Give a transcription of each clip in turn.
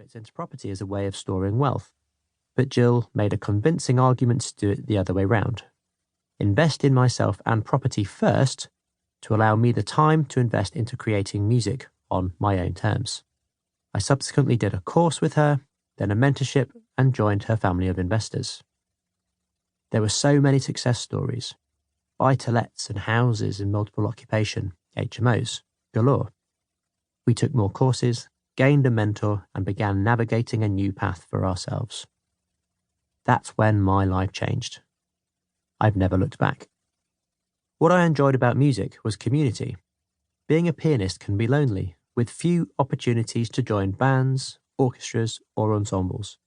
profits into property as a way of storing wealth, but Jill made a convincing argument to do it the other way round. Invest in myself and property first to allow me the time to invest into creating music on my own terms. I subsequently did a course with her, then a mentorship, and joined her family of investors. There were so many success stories, buy-to-lets and houses in multiple occupation, HMOs, galore. We took more courses, gained a mentor, and began navigating a new path for ourselves. That's when my life changed. I've never looked back. What I enjoyed about music was community. Being a pianist can be lonely, with few opportunities to join bands, orchestras, or ensembles.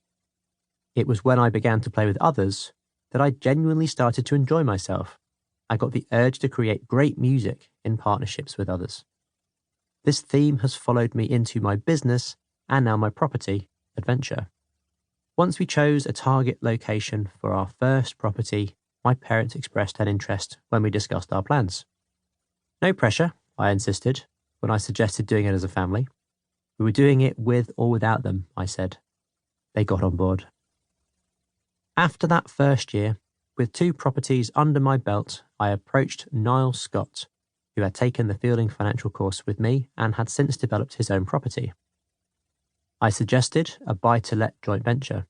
It was when I began to play with others that I genuinely started to enjoy myself. I got the urge to create great music in partnerships with others. This theme has followed me into my business and now my property adventure. Once we chose a target location for our first property, my parents expressed an interest when we discussed our plans. No pressure, I insisted, when I suggested doing it as a family. We were doing it with or without them, I said. They got on board. After that first year, with 2 properties under my belt, I approached Niall Scott, who had taken the Fielding Financial course with me and had since developed his own property. I suggested a buy-to-let joint venture.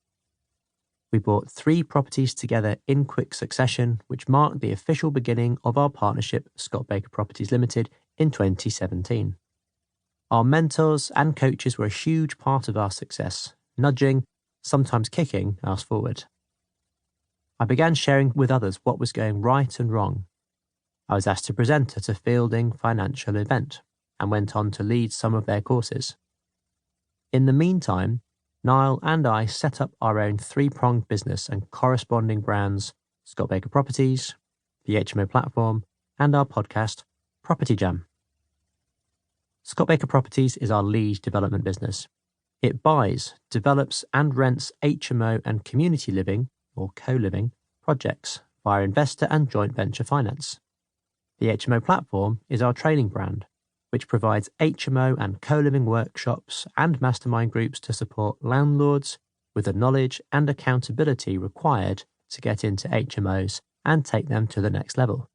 We bought 3 properties together in quick succession, which marked the official beginning of our partnership, Scott Baker Properties Limited, in 2017. Our mentors and coaches were a huge part of our success, nudging, sometimes kicking us forward. I began sharing with others what was going right and wrong. I was asked to present at a Fielding Financial event and went on to lead some of their courses. In the meantime, Niall and I set up our own 3-pronged business and corresponding brands, Scott Baker Properties, the HMO platform, and our podcast, Property Jam. Scott Baker Properties is our lead development business. It buys, develops, and rents HMO and community living, or co-living, projects via investor and joint venture finance. The HMO platform is our training brand, which provides HMO and co-living workshops and mastermind groups to support landlords with the knowledge and accountability required to get into HMOs and take them to the next level.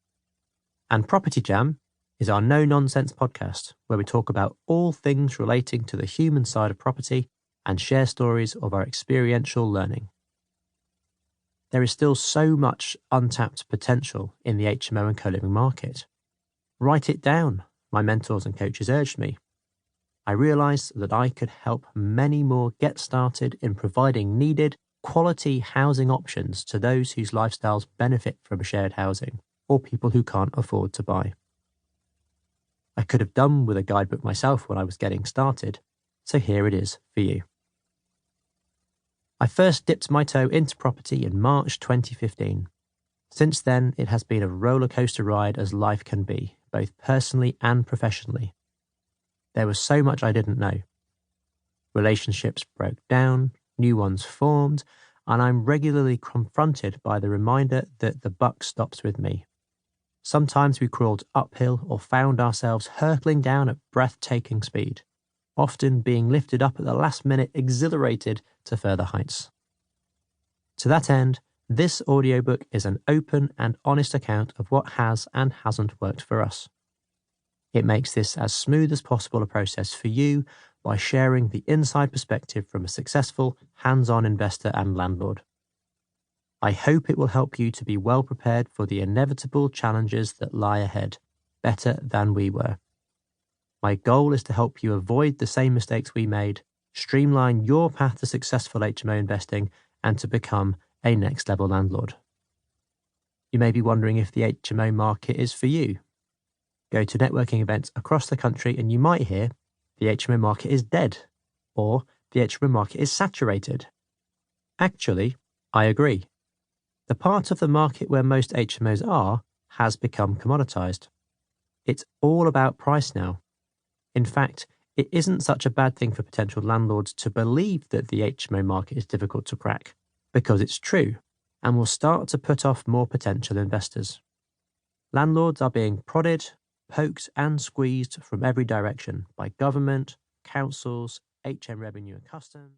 And Property Jam is our no-nonsense podcast where we talk about all things relating to the human side of property and share stories of our experiential learning. There is still so much untapped potential in the HMO and co-living market. Write it down, my mentors and coaches urged me. I realised that I could help many more get started in providing needed, quality housing options to those whose lifestyles benefit from shared housing or people who can't afford to buy. I could have done with a guidebook myself when I was getting started, so here it is for you. I first dipped my toe into property in March 2015. Since then, it has been a roller coaster ride as life can be, both personally and professionally. There was so much I didn't know. Relationships broke down, new ones formed, and I'm regularly confronted by the reminder that the buck stops with me. Sometimes we crawled uphill or found ourselves hurtling down at breathtaking speed, often being lifted up at the last minute, exhilarated to further heights. To that end, this audiobook is an open and honest account of what has and hasn't worked for us. It makes this as smooth as possible a process for you by sharing the inside perspective from a successful, hands-on investor and landlord. I hope it will help you to be well prepared for the inevitable challenges that lie ahead, better than we were. My goal is to help you avoid the same mistakes we made, streamline your path to successful HMO investing, and to become a next level landlord. You may be wondering if the HMO market is for you. Go to networking events across the country and you might hear the HMO market is dead or the HMO market is saturated. Actually, I agree. The part of the market where most HMOs are has become commoditized. It's all about price now. In fact, it isn't such a bad thing for potential landlords to believe that the HMO market is difficult to crack, because it's true, and will start to put off more potential investors. Landlords are being prodded, poked and squeezed from every direction by government, councils, HM Revenue and Customs.